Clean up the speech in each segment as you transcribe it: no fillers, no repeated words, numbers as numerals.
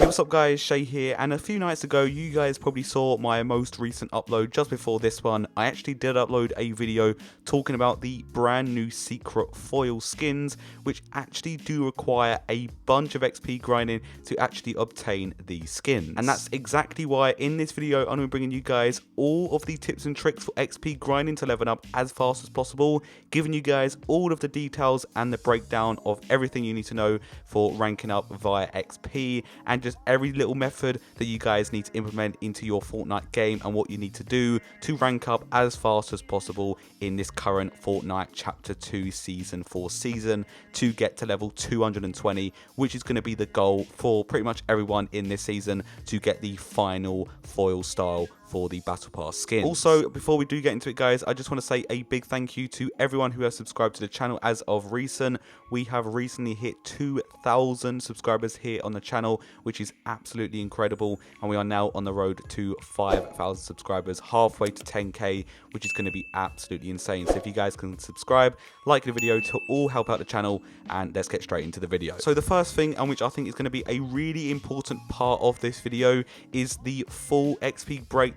Hey, what's up guys, Shay here, and a few nights ago you guys probably saw my most recent upload. Just before this one, I actually did upload a video talking about the brand new secret foil skins, which actually do require a bunch of XP grinding to actually obtain these skins. And that's exactly why in this video I'm going to be bringing you guys all of the tips and tricks for XP grinding to level up as fast as possible, giving you guys all of the details and the breakdown of everything you need to know for ranking up via XP, and just every little method that you guys need to implement into your Fortnite game and what you need to do to rank up as fast as possible in this current Fortnite Chapter 2 Season 4 season to get to level 220, which is going to be the goal for pretty much everyone in this season to get the final foil style for the Battle Pass skin. Also, before we do get into it guys, I just want to say a big thank you to everyone who has subscribed to the channel as of recent. We have recently hit 2,000 subscribers here on the channel, which is absolutely incredible, and we are now on the road to 5,000 subscribers, halfway to 10k, which is going to be absolutely insane. So if you guys can subscribe, like the video to all help out the channel, and let's get straight into the video. So the first thing, and which I think is going to be a really important part of this video, is the full XP breakdown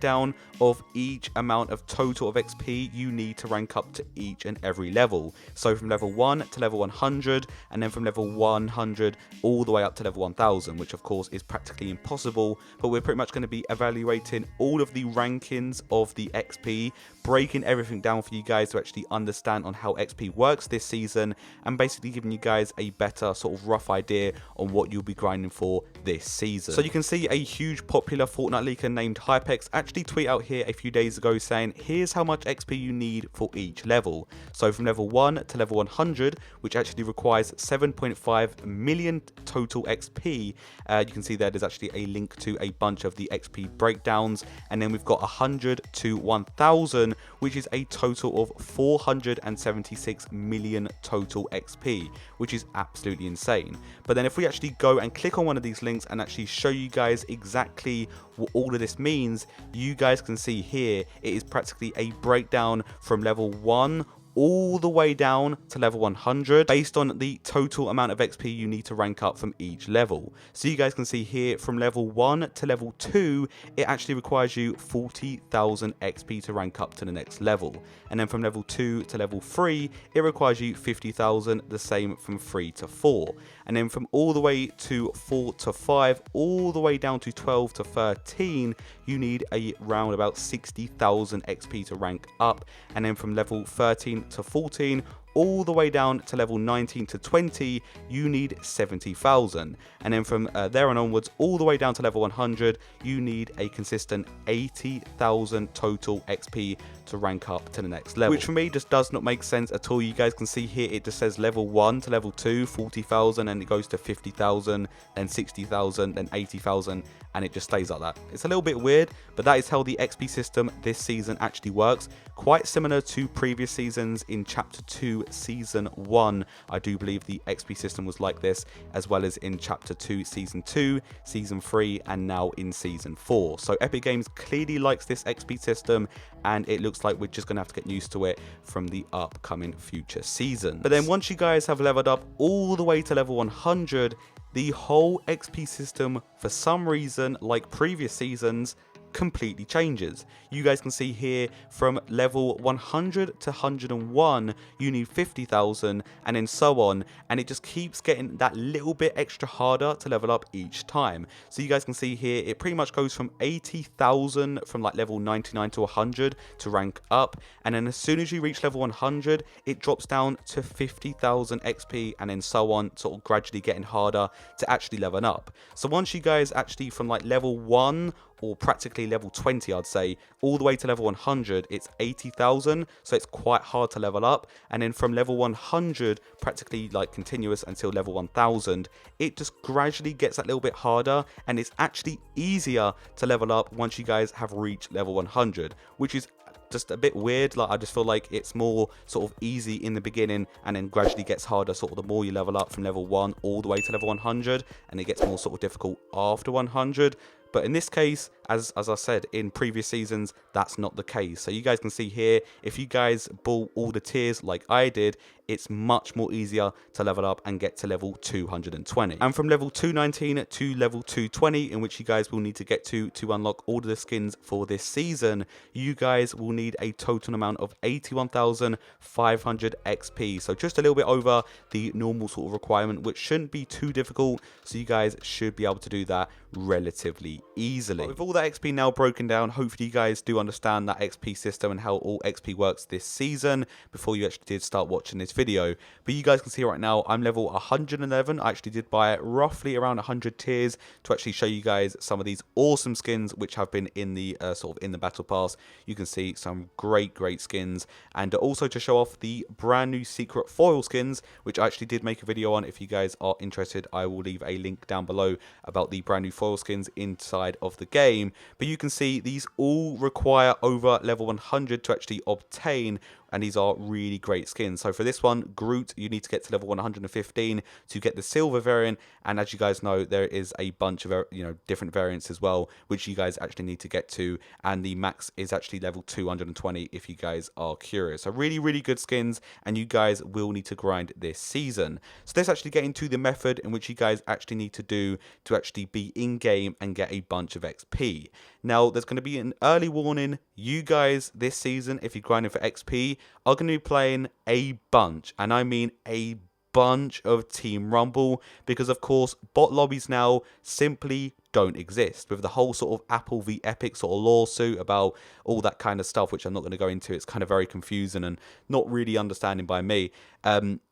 of each amount of total of XP you need to rank up to each and every level. So from level 1 to level 100, and then from level 100 all the way up to level 1000, which of course is practically impossible, but we're pretty much going to be evaluating all of the rankings of the XP, breaking everything down for you guys to actually understand on how XP works this season, and basically giving you guys a better sort of rough idea on what you'll be grinding for this season. So you can see a huge popular Fortnite leaker named Hypex actually tweet out here a few days ago saying here's how much XP you need for each level. So from level 1 to level 100, which actually requires 7.5 million total XP, you can see there's actually a link to a bunch of the XP breakdowns, and then we've got 100 to 1000, which is a total of 476 million total XP, which is absolutely insane. But then if we actually go and click on one of these links and actually show you guys exactly what all of this means, you guys can see here it is practically a breakdown from level 1 all the way down to level 100 based on the total amount of XP you need to rank up from each level. So you guys can see here from level 1 to level 2 it actually requires you 40,000 XP to rank up to the next level, and then from level 2 to level 3 it requires you 50,000, the same from 3 to 4, and then from all the way to 4 to 5 all the way down to 12 to 13 you need a round about 60,000 XP to rank up, and then from level 13 to 14 all the way down to level 19 to 20 you need 70,000, and then from there on onwards all the way down to level 100 you need a consistent 80,000 total XP to rank up to the next level, which for me just does not make sense at all. You guys can see here it just says level 1 to level 2 40,000, and it goes to 50,000, then 60,000, then 80,000, and it just stays like that. It's a little bit weird, but that is how the XP system this season actually works, quite similar to previous seasons. In Chapter 2 Season 1 I do believe the XP system was like this, as well as in Chapter 2 Season 2, Season 3, and now in Season 4. So Epic Games clearly likes this XP system, and it looks like we're just gonna have to get used to it from the upcoming future seasons. But then once you guys have leveled up all the way to level 100, the whole XP system, for some reason, like previous seasons, completely changes. You guys can see here from level 100 to 101 you need 50,000, and then so on, and it just keeps getting that little bit extra harder to level up each time. So you guys can see here it pretty much goes from 80,000 from like level 99 to 100 to rank up, and then as soon as you reach level 100 it drops down to 50,000 XP, and then so on, sort of gradually getting harder to actually level up. So once you guys actually from like level 1 or practically level 20 I'd say all the way to level 100 it's 80,000, so it's quite hard to level up, and then from level 100 practically like continuous until level 1000 it just gradually gets that little bit harder, and it's actually easier to level up once you guys have reached level 100, which is just a bit weird. Like I just feel like it's more sort of easy in the beginning and then gradually gets harder sort of the more you level up from level 1 all the way to level 100, and it gets more sort of difficult after 100. But in this case, as I said, in previous seasons, that's not the case. So you guys can see here, if you guys bought all the tiers like I did, it's much more easier to level up and get to level 220. And from level 219 to level 220, in which you guys will need to get to unlock all of the skins for this season, you guys will need a total amount of 81,500 XP. So just a little bit over the normal sort of requirement, which shouldn't be too difficult. So you guys should be able to do that relatively easily. But with all that XP now broken down, hopefully you guys do understand that XP system and how all XP works this season before you actually did start watching this video. But you guys can see right now I'm level 111. I actually did buy roughly around 100 tiers to actually show you guys some of these awesome skins which have been in the sort of in the battle pass. You can see some great skins, and also to show off the brand new secret foil skins, which I actually did make a video on. If you guys are interested, I will leave a link down below about the brand new foil skins inside of the game. But you can see these all require over level 100 to actually obtain, and these are really great skins. So for this one, Groot, you need to get to level 115 to get the silver variant, and as you guys know, there is a bunch of different variants as well, which you guys actually need to get to, and the max is actually level 220 if you guys are curious. So really good skins, and you guys will need to grind this season. So let's actually get into the method in which you guys actually need to do to actually be in game and get a bunch of XP. Now there's going to be an early warning. You guys this season, if you're grinding for XP, are going to be playing a bunch, and I mean a bunch of Team Rumble, because of course bot lobbies now simply don't exist. With the whole sort of Apple v Epic sort of lawsuit about all that kind of stuff, which I'm not going to go into, it's kind of very confusing and not really understanding by me.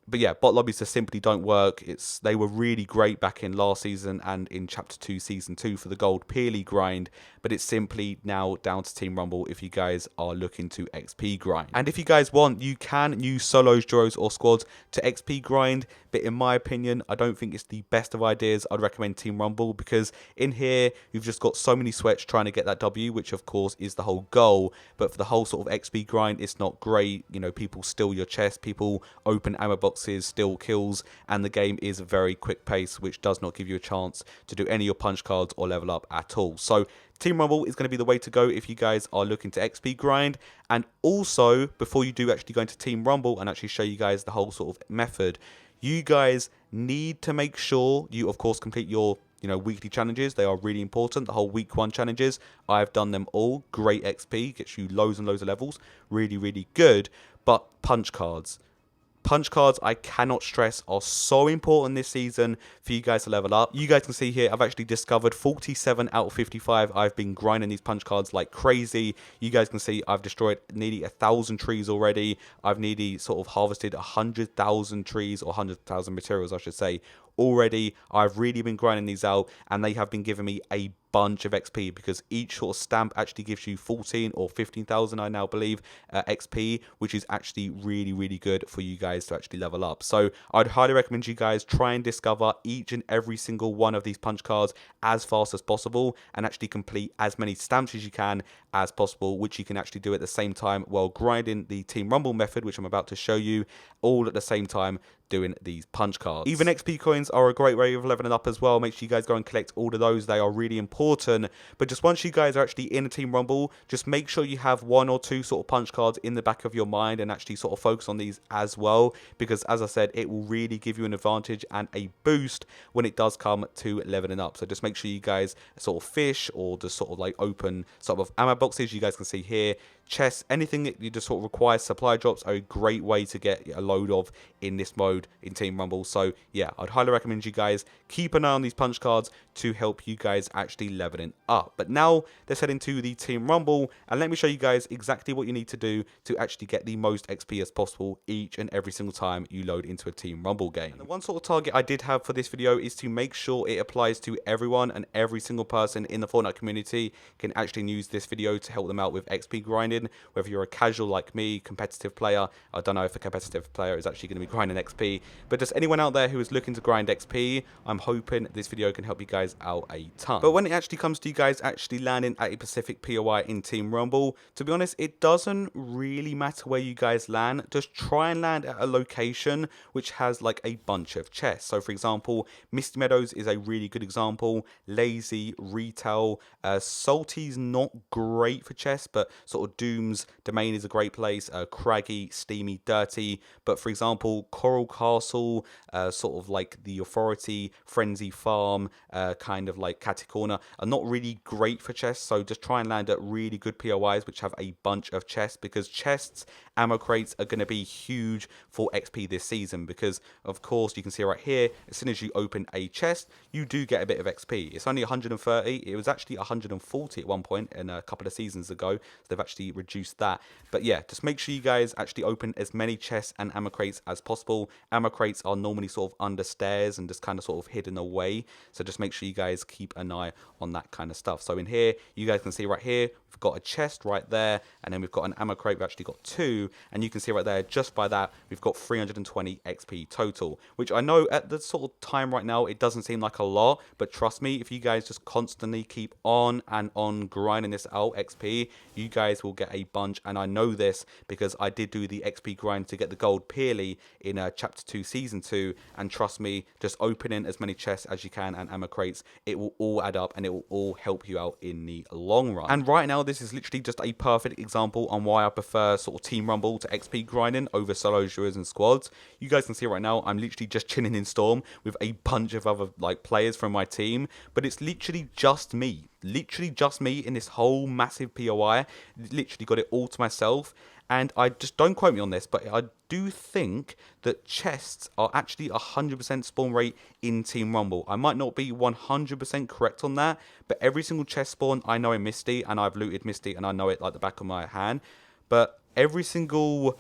But yeah, bot lobbies just simply don't work. They were really great back in last season and in Chapter 2 Season 2 for the Gold Peerly grind, but it's simply now down to Team Rumble if you guys are looking to XP grind. And if you guys want, you can use solos, duos or squads to XP grind, but in my opinion, I don't think it's the best of ideas. I'd recommend Team Rumble, because in here, you've just got so many sweats trying to get that W, which of course is the whole goal, but for the whole sort of XP grind, it's not great. People steal your chest, people open ammo boxes, steal kills, and the game is a very quick pace, which does not give you a chance to do any of your punch cards or level up at all. So Team Rumble is going to be the way to go if you guys are looking to XP grind. And also, before you do actually go into Team Rumble and actually show you guys the whole sort of method, you guys need to make sure you, of course, complete your weekly challenges. They are really important. The whole week 1 challenges, I've done them all. Great XP, gets you loads and loads of levels. Really good. But punch cards, I cannot stress, are so important this season for you guys to level up. You guys can see here, I've actually discovered 47 out of 55. I've been grinding these punch cards like crazy. You guys can see I've destroyed nearly 1,000 trees already. I've nearly sort of harvested 100,000 trees, or 100,000 materials, I should say, already. I've really been grinding these out, and they have been giving me a bunch of XP, because each sort of stamp actually gives you 14 or 15,000, I now believe, XP, which is actually really good for you guys to actually level up. So I'd highly recommend you guys try and discover each and every single one of these punch cards as fast as possible, and actually complete as many stamps as you can as possible, which you can actually do at the same time while grinding the Team Rumble method, which I'm about to show you, all at the same time doing these punch cards. Even XP coins are a great way of leveling up as well. Make sure you guys go and collect all of those. They are really important. But just once you guys are actually in a Team Rumble, just make sure you have 1 or 2 sort of punch cards in the back of your mind, and actually sort of focus on these as well, because as I said, it will really give you an advantage and a boost when it does come to leveling up. So just make sure you guys sort of fish, or just sort of like open sort of ammo boxes. You guys can see here, chests, anything that you just sort of require. Supply drops are a great way to get a load of in this mode in Team Rumble. So yeah, I'd highly recommend you guys keep an eye on these punch cards to help you guys actually leveling up. But now let's head into the Team Rumble, and let me show you guys exactly what you need to do to actually get the most XP as possible each and every single time you load into a Team Rumble game. And the one sort of target I did have for this video is to make sure it applies to everyone, and every single person in the Fortnite community can actually use this video to help them out with XP grinding. grinding, whether you're a casual like me, competitive player. I don't know if a competitive player is actually going to be grinding XP, but just anyone out there who is looking to grind XP, I'm hoping this video can help you guys out a ton. But when it actually comes to you guys actually landing at a Pacific POI in Team Rumble, to be honest, it doesn't really matter where you guys land. Just try and land at a location which has like a bunch of chests. So for example, Misty Meadows is a really good example. Lazy, Retail, Salty's not great for chests, but sort of Doom's Domain is a great place. Craggy, Steamy, Dirty. But for example, Coral Castle, sort of like the Authority, Frenzy Farm, kind of like Catty Corner are not really great for chests. So just try and land at really good POIs which have a bunch of chests, because chests, ammo crates are going to be huge for XP this season, because of course you can see right here, as soon as you open a chest, you do get a bit of XP. It's only 130. It was actually 140 at one point in a couple of seasons ago, so they've actually reduced that. But yeah, just make sure you guys actually open as many chests and ammo crates as possible. Ammo crates are normally sort of under stairs and just kind of sort of hidden away, so just make sure you guys keep an eye on that kind of stuff. So in here, you guys can see right here, we've got a chest right there, and then we've got an ammo crate. We've actually got 2, and you can see right there, just by that, we've got 320 XP total, which I know at the sort of time right now, it doesn't seem like a lot, but trust me, if you guys just constantly keep on and on grinding this out XP, you guys will get a bunch. And I know this because I did do the XP grind to get the gold Peerly in chapter 2 season 2, and trust me, just opening as many chests as you can and ammo crates, it will all add up and it will all help you out in the long run. And right now, this is literally just a perfect example on why I prefer sort of Team Rumble to XP grinding over solo duos and squads. You guys can see right now, I'm literally just chilling in Storm with a bunch of other like players from my team, but it's literally just me. Literally just me in this whole massive POI. Literally got it all to myself. And I just, don't quote me on this, but I do think that chests are actually 100% spawn rate in Team Rumble. I might not be 100% correct on that, but every single chest spawn, I know in Misty, and I've looted Misty, and I know it like the back of my hand. But every single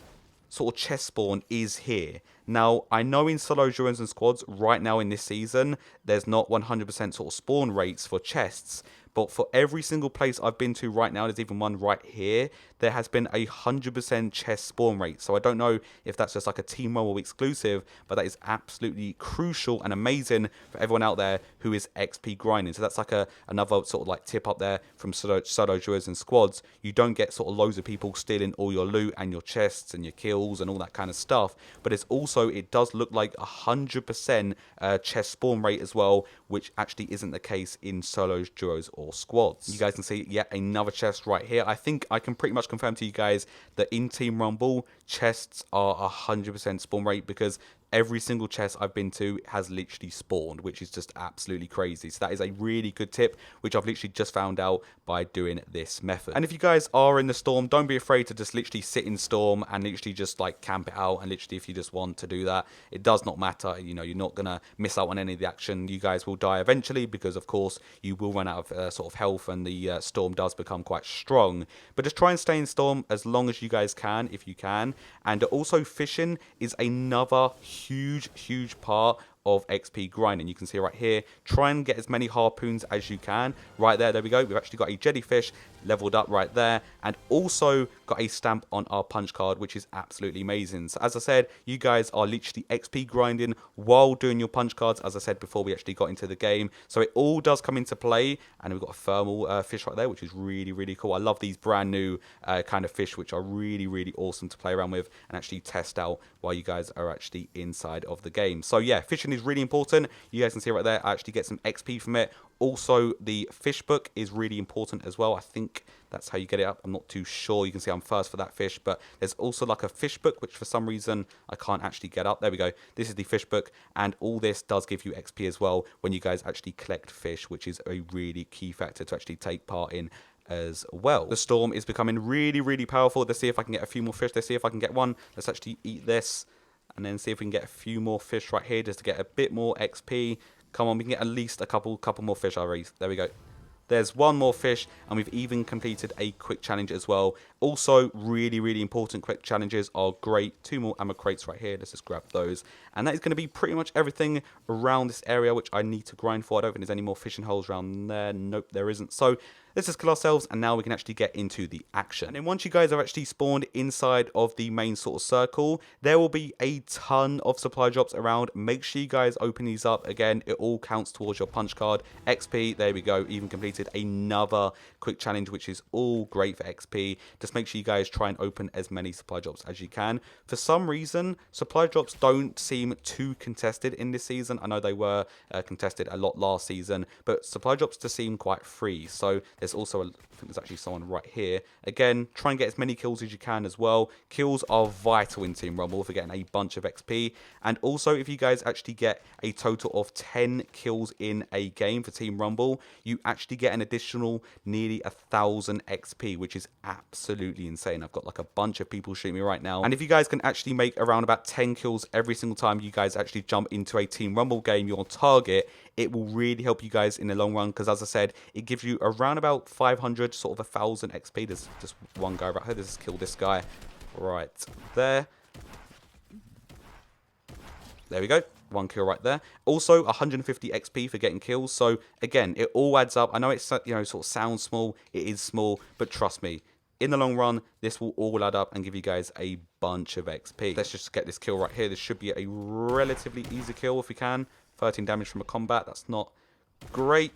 sort of chest spawn is here. Now, I know in solo duos and squads right now in this season, there's not 100% sort of spawn rates for chests. But for every single place I've been to right now, there's even one right here, there has been 100% chest spawn rate. So I don't know if that's just like a Team Rumble exclusive, but that is absolutely crucial and amazing for everyone out there who is XP grinding. So that's like another sort of like tip up there from solo duos and squads. You don't get sort of loads of people stealing all your loot and your chests and your kills and all that kind of stuff. But it's also, it does look like 100% chest spawn rate as well, which actually isn't the case in solos, duos, or squads. You guys can see yet another chest right here. I think I can pretty much confirm to you guys that in Team Rumble, chests are 100% spawn rate, because every single chest I've been to has literally spawned, which is just absolutely crazy. So that is a really good tip, which I've literally just found out by doing this method. And if you guys are in the Storm, don't be afraid to just literally sit in Storm and literally just like camp it out. And literally, if you just want to do that, it does not matter. You know, you're not going to miss out on any of the action. You guys will die eventually, because of course you will run out of sort of health, and the Storm does become quite strong. But just try and stay in Storm as long as you guys can, if you can. And also, fishing is another huge part of XP grinding. You can see right here, try and get as many harpoons as you can. Right there we go. We've actually got a jellyfish leveled up right there, and also got a stamp on our punch card, which is absolutely amazing. So as I said, you guys are literally XP grinding while doing your punch cards, as I said before we actually got into the game. So it all does come into play, and we've got a thermal fish right there, which is really cool. I love these brand new kind of fish, which are really awesome to play around with and actually test out while you guys are actually inside of the game. So yeah, fishing is really important. You guys can see right there, I actually get some XP from it. Also, the fish book is really important as well. I think that's how you get it up. I'm not too sure. You can see I'm first for that fish, but there's also like a fish book, which for some reason I can't actually get up. There we go. This is the fish book, and all this does give you XP as well when you guys actually collect fish, which is a really key factor to actually take part in as well. The Storm is becoming really powerful. Let's see if I can get a few more fish. Let's see if I can get one. Let's actually eat this, and then see if we can get a few more fish right here just to get a bit more XP. Come on, we can get at least a couple more fish already. There we go. There's one more fish, and we've even completed a quick challenge as well. Also, really, really important quick challenges are great. 2 more ammo crates right here. Let's just grab those. And that is going to be pretty much everything around this area, which I need to grind for. I don't think there's any more fishing holes around there. Nope, there isn't. So let's just kill ourselves, and now we can actually get into the action. And then once you guys are actually spawned inside of the main sort of circle, there will be a ton of supply drops around. Make sure you guys open these up. Again, it all counts towards your punch card. XP, there we go. Even completed another quick challenge, which is all great for XP. Just make sure you guys try and open as many supply drops as you can. For some reason, supply drops don't seem too contested in this season. I know they were contested a lot last season, but supply drops just seem quite free. So there's also, I think there's actually someone right here. Again, try and get as many kills as you can as well. Kills are vital in Team Rumble for getting a bunch of XP. And also, if you guys actually get a total of 10 kills in a game for Team Rumble, you actually get an additional nearly 1,000 XP, which is absolutely insane. I've got like a bunch of people shooting me right now. And if you guys can actually make around about 10 kills every single time you guys actually jump into a Team Rumble game, your target, it will really help you guys in the long run, because as I said, it gives you around about 500, sort of 1,000 XP. There's just one guy right here. Let's kill this guy right there. There we go. 1 kill right there. Also, 150 XP for getting kills. So again, it all adds up. I know it's, you know, sort of sounds small. It is small, but trust me, in the long run, this will all add up and give you guys a bunch of XP. Let's just get this kill right here. This should be a relatively easy kill if we can. 13 damage from a combat. That's not great.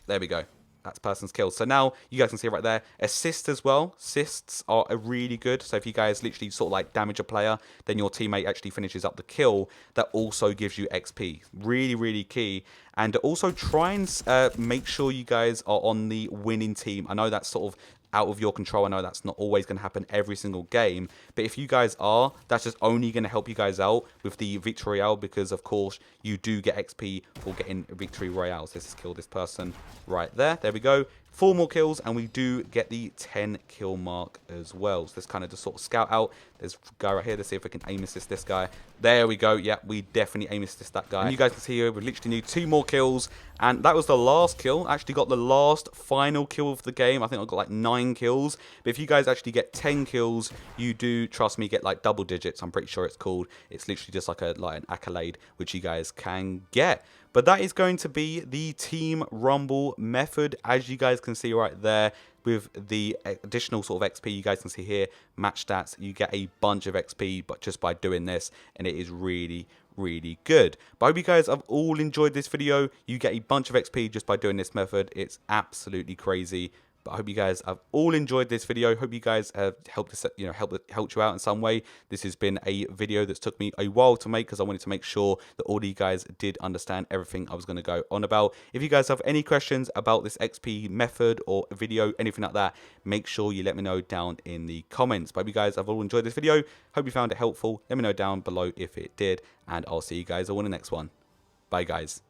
There we go. That's person's killed. So now you guys can see right there. Assists as well. Assists are really good. So if you guys literally sort of like damage a player, then your teammate actually finishes up the kill. That also gives you XP. Really, really key. And also try and make sure you guys are on the winning team. I know that's sort of out of your control. I know that's not always going to happen every single game, but if you guys are, that's just only going to help you guys out with the victory royale, because of course you do get XP for getting victory royales. Let's just kill this person right there. There we go. 4 more kills, and we do get the 10 kill mark as well. So let's kind of just sort of scout out. There's a guy right here. Let's see if we can aim assist this guy. There we go. Yeah, we definitely aim assist that guy. And you guys can see here, we literally need 2 more kills, and that was the last kill. Actually got the last final kill of the game. I think I got like 9 kills. But if you guys actually get 10 kills, you do, trust me, get like double digits. I'm pretty sure it's called. It's literally just like an accolade, which you guys can get. But that is going to be the Team Rumble method, as you guys can see right there. With the additional sort of XP, you guys can see here, match stats, you get a bunch of XP, but just by doing this, and it is really, really good. But I hope you guys have all enjoyed this video. You get a bunch of XP just by doing this method. It's absolutely crazy. But I hope you guys have all enjoyed this video. Hope you guys have helped you out in some way. This has been a video that's took me a while to make, because I wanted to make sure that all of you guys did understand everything I was going to go on about. If you guys have any questions about this XP method or video, anything like that, make sure you let me know down in the comments. But I hope you guys have all enjoyed this video. Hope you found it helpful. Let me know down below if it did, and I'll see you guys all in the next one. Bye, guys.